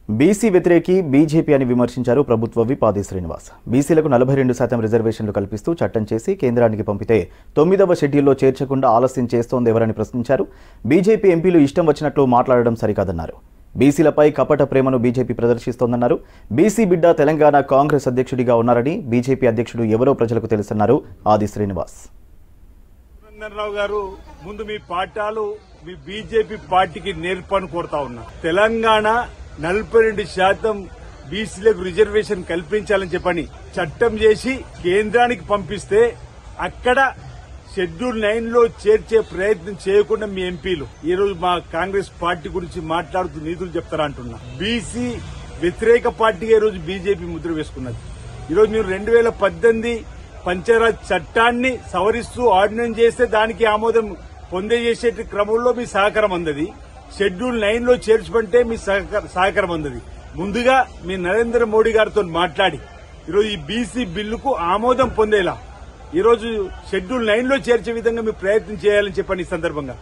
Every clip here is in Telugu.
బీసీ వ్యతిరేకి బీజేపీ అని విమర్శించారు ప్రభుత్వ విప్ ఆది శ్రీనివాస్. బీసీలకు 42% రిజర్వేషన్లు కల్పిస్తూ చట్టం చేసి కేంద్రానికి పంపితే 9వ షెడ్యూల్లో చేర్చకుండా ఆలస్యం చేస్తోంది ఎవరని ప్రశ్నించారు. బీజేపీ ఎంపీలు ఇష్టం వచ్చినట్లు మాట్లాడడం సరికాదన్నారు. బీసీలపై కపట ప్రేమను బీజేపీ ప్రదర్శిస్తోందన్నారు. బీసీ బిడ్డ తెలంగాణ కాంగ్రెస్ అధ్యక్షుడిగా ఉన్నారని, బీజేపీ అధ్యక్షుడు ఎవరో ప్రజలకు తెలుసన్నారు ఆది శ్రీనివాస్. రావు గారు, ముందు మీ పాఠాలు మీ బీజేపీ పార్టీకి నేర్పని కోరుతా ఉన్నా. తెలంగాణ 42% బీసీలకు రిజర్వేషన్ కల్పించాలని చెప్పని చట్టం చేసి కేంద్రానికి పంపిస్తే అక్కడ షెడ్యూల్ 9లో చేర్చే ప్రయత్నం చేయకుండా మీ ఎంపీలు ఈ రోజు మా కాంగ్రెస్ పార్టీ గురించి మాట్లాడుతూ నీతులు చెప్తారా అంటున్నా. బీసీ వ్యతిరేక పార్టీగా ఈ రోజు బీజేపీ ముద్ర వేసుకున్నది. ఈరోజు మీరు 2018 పంచాయత్ చట్టాన్ని సవరిస్తూ ఆర్డినెన్స్ చేస్తే దానికి ఆమోదం పొందేసే క్రమంలో మీ సహకారం అందది. షెడ్యూల్ 9లో చేర్చమంటే మీ సహకారం అందది. ముందుగా మీ నరేంద్ర మోడీ గారితో మాట్లాడి ఈరోజు ఈ బీసీ బిల్లుకు ఆమోదం పొందేలా ఈరోజు షెడ్యూల్ 9లో చేర్చే విధంగా మీరు ప్రయత్నం చేయాలని చెప్పండి. ఈ సందర్భంగా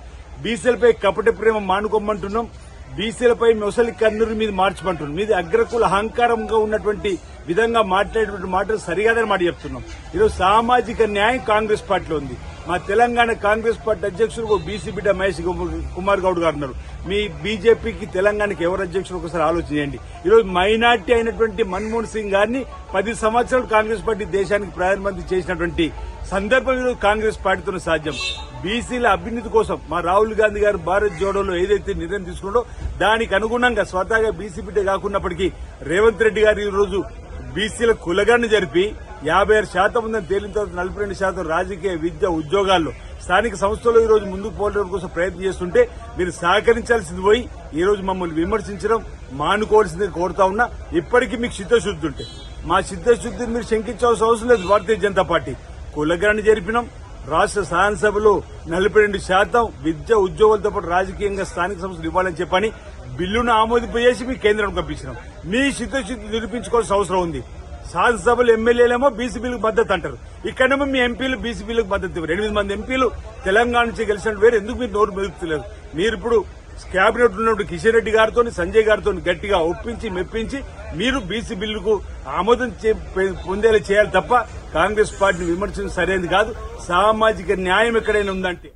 బీసీలపై కపట ప్రేమ మానుకోమంటున్నాం. బీసీలపై మొసలి కన్నురు మీద మార్చమంటున్నాం. మీది అగ్రకుల అహంకారంగా ఉన్నటువంటి విధంగా మాట్లాడేటువంటి మాటలు సరిగాదని మాట చెప్తున్నాం. ఈరోజు సామాజిక న్యాయం కాంగ్రెస్ పార్టీలో ఉంది. మా తెలంగాణ కాంగ్రెస్ పార్టీ అధ్యక్షుడు బీసీ బిడ్డ మహేష్ కుమార్ గౌడ్ గారు ఉన్నారు. మీ బీజేపీకి తెలంగాణకి ఎవరు అధ్యక్షుడు ఒకసారి ఆలోచన చేయండి. ఈరోజు మైనార్టీ అయినటువంటి మన్మోహన్ సింగ్ గారిని 10 సంవత్సరాలు కాంగ్రెస్ పార్టీ దేశానికి ప్రధానమంత్రి చేసినటువంటి సందర్భం ఈరోజు కాంగ్రెస్ పార్టీతో సాధ్యం. బీసీల అభ్యున్నతి కోసం మా రాహుల్ గాంధీ గారు భారత్ జోడోలో ఏదైతే నిర్ణయం తీసుకున్నాడో దానికి అనుగుణంగా స్వతహాగా బీసీ బిడ్డ కాకున్నప్పటికీ రేవంత్ రెడ్డి గారు ఈ రోజు బీసీల కులగాన్ని జరిపి 56% ఉందని తేలిన తర్వాత 42% రాజకీయ, విద్య, ఉద్యోగాల్లో స్థానిక సంస్థల్లో ఈ రోజు ముందుకు పోవడం కోసం ప్రయత్నం చేస్తుంటే మీరు సహకరించాల్సింది పోయి ఈ రోజు మమ్మల్ని విమర్శించడం మానుకోవాల్సింది కోరుతా ఉన్నా. ఇప్పటికీ మీకు చిత్తశుద్ధి ఉంటే మా చిత్తశుద్ధిని మీరు శంకించాల్సిన అవసరం లేదు. భారతీయ జనతా పార్టీ కులగాన్ని జరిపినాం. రాష్ట్ర శాసనసభలో 42% విద్య, ఉద్యోగాలతో పాటు రాజకీయంగా స్థానిక సంస్థలు ఇవ్వాలని చెప్పని బిల్లును ఆమోదింపజేసి మీ కేంద్రానికి పంపించినాం. మీ చిత్తశుద్ధి నిరూపించుకోవాల్సిన అవసరం ఉంది. శాసనసభలో ఎమ్మెల్యేలేమో బీసీ బిల్లుకు మద్దతు అంటారు. ఇక్కడేమో మీ ఎంపీలు బీసీ బిల్లుకు మద్దతు ఇవ్వరు. 8 మంది ఎంపీలు తెలంగాణ నుంచి గెలిచినట్టు వేరు ఎందుకు మీరు నోరు మెదుపుతలేరు? మీరు ఇప్పుడు కేబినెట్ ఉన్నప్పుడు కిషన్ రెడ్డి గారితో, సంజయ్ గారితో గట్టిగా ఒప్పించి మెప్పించి మీరు బీసీ బిల్లుకు ఆమోదం పొందేలా చేయాలి తప్ప కాంగ్రెస్ పార్టీని విమర్శించడం సరైనది కాదు. సామాజిక న్యాయం ఎక్కడైనా ఉందంటే